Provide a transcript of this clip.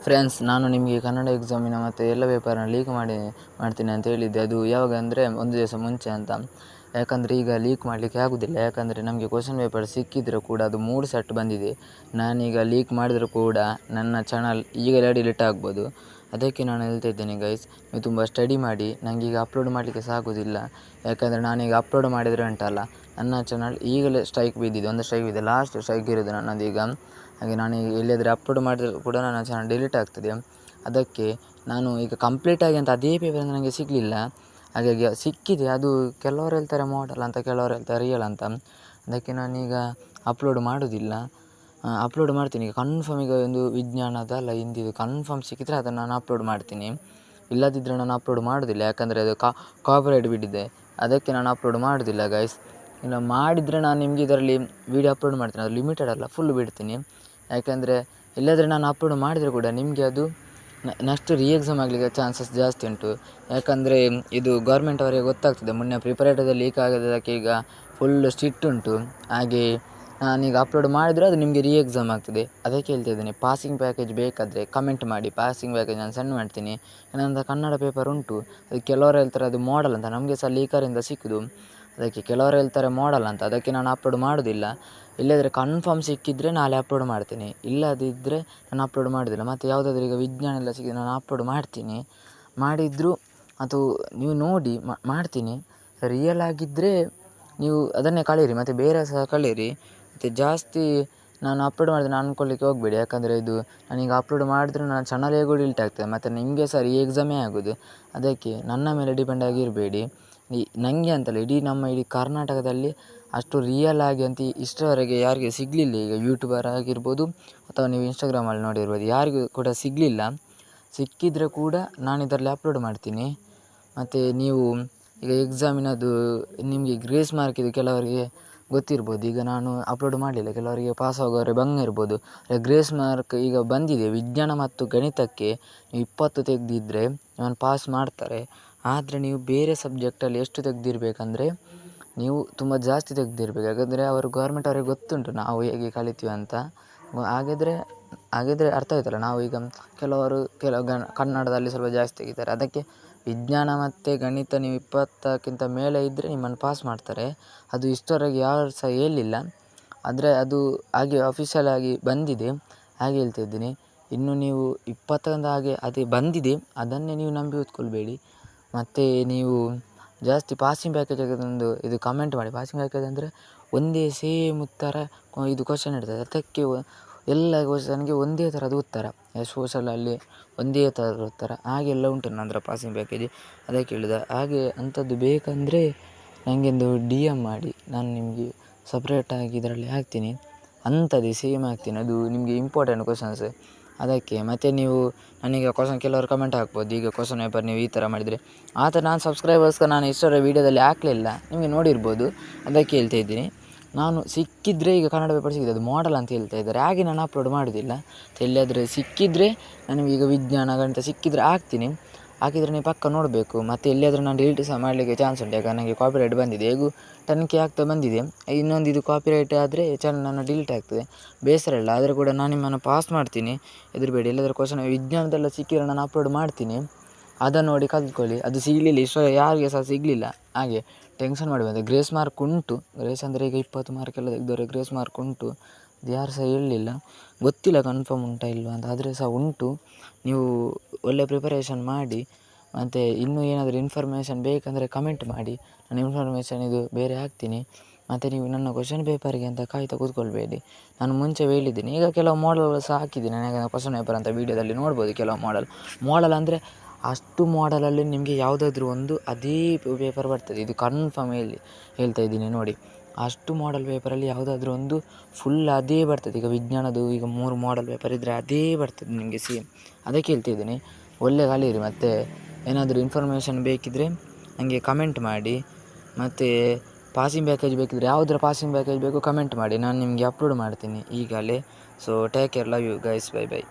Friends, ನಾನು ನಿಮಗೆ ಕನ್ನಡ ಎಕ್ಸಾಮಿನ ಮತ್ತು ಎಲ್ಲ ಪೇಪರ್ನ ಲೀಕ್ ಮಾಡ್ತೀನಿ ಅಂತ ಹೇಳಿದ್ದೆ. ಅದು ಯಾವಾಗ ಅಂದರೆ ಒಂದು ದಿವಸ ಮುಂಚೆ ಅಂತ. ಯಾಕಂದರೆ ಈಗ ಲೀಕ್ ಮಾಡಲಿಕ್ಕೆ ಆಗೋದಿಲ್ಲ. ಯಾಕಂದರೆ ನಮಗೆ ಕ್ವಶ್ಚನ್ ಪೇಪರ್ ಸಿಕ್ಕಿದರೂ ಕೂಡ ಅದು 3 ಸೆಟ್ ಬಂದಿದೆ. ನಾನೀಗ ಲೀಕ್ ಮಾಡಿದರೂ ಕೂಡ ನನ್ನ ಚಾನಲ್ ಈಗಲೇ ಡಿಲೀಟ್ ಆಗ್ಬೋದು. ಅದಕ್ಕೆ ನಾನು ಹೇಳ್ತಾ ಇದ್ದೇನೆ ಗೈಸ್, ನೀವು ತುಂಬ ಸ್ಟಡಿ ಮಾಡಿ. ನನಗೀಗ ಅಪ್ಲೋಡ್ ಮಾಡಲಿಕ್ಕೆ ಸಾಗೋದಿಲ್ಲ. ಯಾಕಂದರೆ ನಾನೀಗ ಅಪ್ಲೋಡ್ ಮಾಡಿದರೆ ಉಂಟಲ್ಲ, ನನ್ನ ಚಾನಲ್ ಈಗಲೇ ಸ್ಟ್ರೈಕ್ ಬಿದ್ದಿದೆ. ಒಂದು ಸ್ಟ್ರೈಕ್ ಬಿದ್ದಿದೆ, ಲಾಸ್ಟ್ ಸ್ಟ್ರೈಕ್ ಇರೋದು ನನ್ನದೀಗ. ಹಾಗೆ ನಾನೀಗ ಎಲ್ಲಿಯಾದರೂ ಅಪ್ಲೋಡ್ ಮಾಡಿದರೂ ಕೂಡ ನನ್ನ ಚಾನಲ್ ಡಿಲೀಟ್ ಆಗ್ತದೆ. ಅದಕ್ಕೆ ನಾನು ಈಗ ಕಂಪ್ಲೀಟಾಗಿ ಅಂತ ಅದೇ ಪೇಪರ್ ನನಗೆ ಸಿಗಲಿಲ್ಲ. ಹಾಗಾಗಿ ಸಿಕ್ಕಿದೆ, ಅದು ಕೆಲವರು ಹೇಳ್ತಾರೆ ಮಾಡಲ್ ಅಂತ, ಕೆಲವರು ಹೇಳ್ತಾರೆ ರಿಯಲ್ ಅಂತ. ಅದಕ್ಕೆ ನಾನೀಗ ಅಪ್ಲೋಡ್ ಮಾಡೋದಿಲ್ಲ. ಅಪ್ಲೋಡ್ ಮಾಡ್ತೀನಿ ಈಗ ಕನ್ಫರ್ಮ್. ಈಗ ಒಂದು ವಿಜ್ಞಾನದಲ್ಲ ಹಿಂದಿದು ಕನ್ಫರ್ಮ್ ಸಿಕ್ಕಿದರೆ ಅದನ್ನು ನಾನು ಅಪ್ಲೋಡ್ ಮಾಡ್ತೀನಿ. ಇಲ್ಲದಿದ್ದರೆ ನಾನು ಅಪ್ಲೋಡ್ ಮಾಡೋದಿಲ್ಲ. ಯಾಕಂದರೆ ಅದು ಕಾಪಿರೈಟ್ ಬಿಟ್ಟಿದೆ. ಅದಕ್ಕೆ ನಾನು ಅಪ್ಲೋಡ್ ಮಾಡೋದಿಲ್ಲ ಗೈಸ್. ಇನ್ನು ಮಾಡಿದರೆ ನಾನು ನಿಮಗೆ ಇದರಲ್ಲಿ ವೀಡಿಯೋ ಅಪ್ಲೋಡ್ ಮಾಡ್ತೀನಿ. ಅದು ಲಿಮಿಟೆಡ್ ಅಲ್ಲ, ಫುಲ್ ಬಿಡ್ತೀನಿ. ಯಾಕೆಂದರೆ ಇಲ್ಲದ್ರೆ ನಾನು ಅಪ್ಲೋಡ್ ಮಾಡಿದರೆ ಕೂಡ ನಿಮಗೆ ಅದು ನೆಕ್ಸ್ಟ್ ಎಕ್ಸಾಮ್ ಆಗಲಿಕ್ಕೆ ಚಾನ್ಸಸ್ ಜಾಸ್ತಿ ಉಂಟು. ಯಾಕಂದರೆ ಇದು ಗೌರ್ಮೆಂಟ್ ಅವರಿಗೆ ಗೊತ್ತಾಗ್ತದೆ. ಮೊನ್ನೆ ಪ್ರಿಪರೇಟರ್ದಲ್ಲಿ ಲೀಕ್ ಆಗೋದಕ್ಕೆ ಈಗ ಫುಲ್ ಸ್ಟ್ರಿಕ್ಟ್ ಉಂಟು. ಹಾಗೆ ನಾನೀಗ ಅಪ್ಲೋಡ್ ಮಾಡಿದರೆ ಅದು ನಿಮಗೆ ಎಕ್ಸಾಮ್ ಆಗ್ತದೆ. ಅದಕ್ಕೆ ಹೇಳ್ತಾ ಇದ್ದೀನಿ, ಪಾಸಿಂಗ್ ಪ್ಯಾಕೇಜ್ ಬೇಕಾದರೆ ಕಮೆಂಟ್ ಮಾಡಿ. ಪಾಸಿಂಗ್ ಪ್ಯಾಕೇಜ್ ನಾನು ಸೆಂಡ್ ಮಾಡ್ತೀನಿ. ನನ್ನದು ಕನ್ನಡ ಪೇಪರ್ ಉಂಟು. ಅದು ಕೆಲವರು ಹೇಳ್ತಾರೆ ಅದು ಮಾಡಲ್ ಅಂತ, ನಮಗೆ ಸಹ ಲೀಕರಿಂದ ಸಿಕ್ಕಿದ್ದು. ಅದಕ್ಕೆ ಕೆಲವರು ಹೇಳ್ತಾರೆ ಮಾಡಲ್ ಅಂತ. ಅದಕ್ಕೆ ನಾನು ಅಪ್ಲೋಡ್ ಮಾಡೋದಿಲ್ಲ. ಇಲ್ಲದ್ರೆ ಕನ್ಫರ್ಮ್ ಸಿಕ್ಕಿದರೆ ನಾಳೆ ಅಪ್ಲೋಡ್ ಮಾಡ್ತೀನಿ. ಇಲ್ಲದಿದ್ದರೆ ನಾನು ಅಪ್ಲೋಡ್ ಮಾಡೋದಿಲ್ಲ. ಮತ್ತು ಯಾವುದಾದ್ರೂ ಈಗ ವಿಜ್ಞಾನ ಎಲ್ಲ ಸಿಕ್ಕಿದ್ರೆ ನಾನು ಅಪ್ಲೋಡ್ ಮಾಡ್ತೀನಿ. ಮಾಡಿದರೂ ಅದು ನೀವು ನೋಡಿ ಮಾಡ್ತೀನಿ. ರಿಯಲ್ ಆಗಿದ್ದರೆ ನೀವು ಅದನ್ನೇ ಕಳೀರಿ, ಮತ್ತು ಬೇರೆ ಸಹ ಕಳೀರಿ. ಮತ್ತು ಜಾಸ್ತಿ ನಾನು ಅಪ್ಲೋಡ್ ಮಾಡಿದ್ರೆ ಅಂದ್ಕೊಳ್ಳಿಕ್ಕೆ ಹೋಗಬೇಡಿ. ಯಾಕಂದರೆ ಇದು ನಾನೀಗ ಅಪ್ಲೋಡ್ ಮಾಡಿದ್ರೆ ನನ್ನ ಚಾನಲ್ ಹೇಗೂ ಡಿಲೀಟ್ ಆಗ್ತದೆ, ಮತ್ತು ನಿಮಗೆ ಸಹ ಎಕ್ಸಾಮೇ ಆಗೋದು. ಅದಕ್ಕೆ ನನ್ನ ಮೇಲೆ ಡಿಪೆಂಡ್ ಆಗಿರಬೇಡಿ. ನನಗೆ ಅಂತಲ್ಲ, ಇಡೀ ಕರ್ನಾಟಕದಲ್ಲಿ ಅಷ್ಟು ರಿಯಲ್ ಆಗಿ ಅಂತ ಇಷ್ಟರವರೆಗೆ ಯಾರಿಗೆ ಸಿಗಲಿಲ್ಲ. ಈಗ ಯೂಟ್ಯೂಬರ್ ಆಗಿರ್ಬೋದು ಅಥವಾ ನೀವು ಇನ್ಸ್ಟಾಗ್ರಾಮಲ್ಲಿ ನೋಡಿರ್ಬೋದು, ಯಾರಿಗೂ ಕೂಡ ಸಿಗಲಿಲ್ಲ. ಸಿಕ್ಕಿದರೆ ಕೂಡ ನಾನು ಇದರಲ್ಲಿ ಅಪ್ಲೋಡ್ ಮಾಡ್ತೀನಿ. ಮತ್ತು ನೀವು ಈಗ ಎಕ್ಸಾಮಿನದು ನಿಮಗೆ ಗ್ರೇಸ್ ಮಾರ್ಕ್ ಇದು ಕೆಲವರಿಗೆ ಗೊತ್ತಿರ್ಬೋದು. ಈಗ ನಾನು ಅಪ್ಲೋಡ್ ಮಾಡಲಿಲ್ಲ, ಕೆಲವರಿಗೆ ಪಾಸ್ ಆಗೋರೆ ಬಂದಿರ್ಬೋದು. ಗ್ರೇಸ್ ಮಾರ್ಕ್ ಈಗ ಬಂದಿದೆ. ವಿಜ್ಞಾನ ಮತ್ತು ಗಣಿತಕ್ಕೆ ನೀವು 20 ತೆಗೆದಿದ್ದರೆ ಇವನು ಪಾಸ್ ಮಾಡ್ತಾರೆ. ಆದರೆ ನೀವು ಬೇರೆ ಸಬ್ಜೆಕ್ಟಲ್ಲಿ ಎಷ್ಟು ತೆಗೆದಿರ್ಬೇಕಂದ್ರೆ ನೀವು ತುಂಬ ಜಾಸ್ತಿ ತೆಗೆದಿರ್ಬೇಕು. ಯಾಕಂದರೆ ಅವರು ಗೌರ್ಮೆಂಟ್ ಅವರಿಗೆ ಗೊತ್ತುಂಟು ನಾವು ಹೇಗೆ ಕಲಿತೀವಿ ಅಂತ. ಹಾಗಿದ್ರೆ ಅರ್ಥ ಆಯ್ತಲ್ಲ. ನಾವು ಈಗ ಕೆಲವರು ಕನ್ನಡದಲ್ಲಿ ಸ್ವಲ್ಪ ಜಾಸ್ತಿ ತೆಗಿತಾರೆ. ಅದಕ್ಕೆ ವಿಜ್ಞಾನ ಮತ್ತು ಗಣಿತ ನೀವು 20ಕ್ಕಿಂತ ಮೇಲೆ ಇದ್ದರೆ ನಿಮ್ಮನ್ನು ಪಾಸ್ ಮಾಡ್ತಾರೆ. ಅದು ಇಷ್ಟವರೆಗೆ ಯಾರು ಸಹ ಹೇಳಿಲ್ಲ. ಆದರೆ ಅದು ಹಾಗೆ ಅಫಿಷಿಯಲ್ ಆಗಿ ಬಂದಿದೆ. ಹಾಗೆ ಹೇಳ್ತಾ ಇದ್ದೀನಿ. ಇನ್ನು ನೀವು 20 ಹಾಗೆ ಅದೇ ಬಂದಿದೆ, ಅದನ್ನೇ ನೀವು ನಂಬಿ ಓದ್ಕೊಳ್ಬೇಡಿ. ಮತ್ತು ನೀವು ಜಾಸ್ತಿ ಪಾಸಿಂಗ್ ಪ್ಯಾಕೇಜ್ ಆಗೋದೊಂದು ಇದು ಕಮೆಂಟ್ ಮಾಡಿ. ಪಾಸಿಂಗ್ ಪ್ಯಾಕೇಜ್ ಅಂದರೆ ಒಂದೇ ಸೇಮ್ ಉತ್ತರ ಇದು ಕ್ವಶನ್ ಇರ್ತದೆ. ಅದಕ್ಕೆ ಎಲ್ಲ ಕ್ವಶನ್ಗೆ ಒಂದೇ ಥರದ ಉತ್ತರ. ಸೋಷಲಲ್ಲಿ ಒಂದೇ ಥರದ ಉತ್ತರ ಹಾಗೆಲ್ಲ ಉಂಟು ನಂತರ ಪಾಸಿಂಗ್ ಪ್ಯಾಕೇಜ್. ಅದಕ್ಕೆ ಹೇಳಿದ ಹಾಗೆ ಅಂಥದ್ದು ಬೇಕಂದರೆ ನನಗೆಂದು DM ಮಾಡಿ, ನಾನು ನಿಮಗೆ ಸಪ್ರೇಟಾಗಿ ಇದರಲ್ಲಿ ಹಾಕ್ತೀನಿ. ಅಂಥದ್ದೇ ಸೇಮ್ ಹಾಕ್ತೀನಿ. ಅದು ನಿಮಗೆ ಇಂಪಾರ್ಟೆಂಟ್ ಕ್ವಶನ್ಸ್. ಅದಕ್ಕೆ ಮತ್ತು ನೀವು ನನಗೆ ಕೆಲವರು ಕಮೆಂಟ್ ಹಾಕ್ಬೋದು, ಈಗ ಕ್ವಶನ್ ಪೇಪರ್ ನೀವು ಈ ಥರ ಮಾಡಿದರೆ ಆ ಥರ. ನಾನು ಸಬ್ಸ್ಕ್ರೈಬರ್ಸ್ಗೆ ನಾನು ಇಷ್ಟರ ವೀಡಿಯೋದಲ್ಲಿ ಹಾಕಲಿಲ್ಲ, ನಿಮಗೆ ನೋಡಿರ್ಬೋದು. ಅದಕ್ಕೆ ಹೇಳ್ತಾ ಇದ್ದೀನಿ. ನಾನು ಸಿಕ್ಕಿದರೆ ಈಗ ಕನ್ನಡ ಪೇಪರ್ ಸಿಕ್ಕಿದೆ, ಅದು ಮಾಡಲ್ ಅಂತ ಹೇಳ್ತಾ ಇದ್ದಾರೆ. ಹಾಗೆ ನಾನು ಅಪ್ಲೋಡ್ ಮಾಡೋದಿಲ್ಲ. ಎಲ್ಲಿಯಾದರೆ ಸಿಕ್ಕಿದರೆ ನನಗೆ ಈಗ ವಿಜ್ಞಾನ ಗಣಿತ ಸಿಕ್ಕಿದರೆ ಹಾಕ್ತೀನಿ. ಹಾಕಿದರೆ ನೀವು ಪಕ್ಕ ನೋಡಬೇಕು. ಮತ್ತು ಎಲ್ಲಿಯಾದರೂ ನಾನು ಡಿಲೀಟ್ ಸಹ ಮಾಡಲಿಕ್ಕೆ ಚಾನ್ಸ್ ಉಂಟು. ಯಾಕಂದರೆ ನನಗೆ ಕಾಪಿರೈಟ್ ಬಂದಿದೆ. ಹೇಗೂ 10K ಆಗ್ತಾ ಬಂದಿದೆ. ಇನ್ನೊಂದು ಇದು ಕಾಪಿರೈಟ್ ಆದರೆ ಚಾನಲ್ ನನ್ನ ಡಿಲೀಟ್ ಆಗ್ತದೆ. ಬೇಸರ ಇಲ್ಲ. ಆದರೆ ಕೂಡ ನಾನು ನಿಮ್ಮನ್ನು ಪಾಸ್ ಮಾಡ್ತೀನಿ, ಹೆದರಬೇಡಿ. ಎಲ್ಲಾದರೂ ಕ್ವಶನ್ ವಿಜ್ಞಾನದೆಲ್ಲ ಸಿಕ್ಕಿದರೆ ನಾನು ಅಪ್ಲೋಡ್ ಮಾಡ್ತೀನಿ. ಅದನ್ನು ನೋಡಿ ಕಲ್ತ್ಕೊಳ್ಳಿ. ಅದು ಸಿಗಲಿಲ್ಲ, ಯಾರಿಗೆ ಸಹ ಸಿಗಲಿಲ್ಲ. ಹಾಗೆ ಟೆನ್ಷನ್ ಮಾಡಬೇಡಿ. ಗ್ರೇಸ್ ಮಾರ್ಕ್ ಉಂಟು. ಗ್ರೇಸ್ ಅಂದರೆ ಈಗ 20 ಮಾರ್ಕೆಲ್ಲ ತೆಗೆದವರೆ ಗ್ರೇಸ್ ಮಾರ್ಕ್ ಉಂಟು. ಅದು ಯಾರು ಸಹ ಹೇಳಲಿಲ್ಲ, ಗೊತ್ತಿಲ್ಲ ಕನ್ಫರ್ಮ್ ಉಂಟಾ ಇಲ್ವಾ ಅಂತ. ಆದರೆ ಸಹ ಉಂಟು. ನೀವು ಒಳ್ಳೆ ಪ್ರಿಪರೇಷನ್ ಮಾಡಿ. ಮತ್ತು ಇನ್ನೂ ಏನಾದರೂ ಇನ್ಫಾರ್ಮೇಷನ್ ಬೇಕಂದರೆ ಕಮೆಂಟ್ ಮಾಡಿ. ನಾನು ಇನ್ಫಾರ್ಮೇಷನ್ ಇದು ಬೇರೆ ಹಾಕ್ತೀನಿ. ಮತ್ತು ನೀವು ನನ್ನ ಕ್ವಶನ್ ಪೇಪರಿಗೆ ಅಂತ ಕಾಯ್ತಾ ಕೂತ್ಕೊಳ್ಬೇಡಿ. ನಾನು ಮುಂಚೆ ಹೇಳಿದ್ದೀನಿ. ಈಗ ಕೆಲವು ಮಾಡಲ್ಗಳು ಸಹ ಹಾಕಿದ್ದೀನಿ. ನನಗೆ ಕ್ವಶನ್ ಪೇಪರ್ ಅಂತ ವೀಡಿಯೋದಲ್ಲಿ ನೋಡ್ಬೋದು. ಕೆಲವು ಮಾಡಲ್ ಅಂದರೆ ಅಷ್ಟು ಮಾಡಲಲ್ಲಿ ನಿಮಗೆ ಯಾವುದಾದ್ರೂ ಒಂದು ಅದೇ ಪೇಪರ್ ಬರ್ತದೆ. ಇದು ಕನ್ಫರ್ಮ್ ಹೇಳ್ತಾ ಇದ್ದೀನಿ ನೋಡಿ. ಅಷ್ಟು ಮಾಡಲ್ ಪೇಪರಲ್ಲಿ ಯಾವುದಾದ್ರೂ ಒಂದು ಫುಲ್ ಅದೇ ಬರ್ತದೆ. ಈಗ ವಿಜ್ಞಾನದ್ದು ಈಗ 3 ಮಾಡಲ್ ಪೇಪರ್ ಇದ್ದರೆ ಅದೇ ಬರ್ತದೆ ನಿಮಗೆ ಸೇಮ್. ಅದಕ್ಕೆ ಹೇಳ್ತಿದ್ದೀನಿ, ಒಳ್ಳೆ ಕಲೀರಿ. ಮತ್ತು ಏನಾದರೂ ಇನ್ಫಾರ್ಮೇಷನ್ ಬೇಕಿದ್ದರೆ ನನಗೆ ಕಮೆಂಟ್ ಮಾಡಿ. ಮತ್ತು ಪಾಸಿಂಗ್ ಪ್ಯಾಕೇಜ್ ಬೇಕಿದ್ದರೆ ಯಾವುದರ ಪಾಸಿಂಗ್ ಪ್ಯಾಕೇಜ್ ಬೇಕು ಕಮೆಂಟ್ ಮಾಡಿ, ನಾನು ನಿಮಗೆ ಅಪ್ಲೋಡ್ ಮಾಡ್ತೀನಿ ಈಗಲೇ. So take care, love you guys, bye by.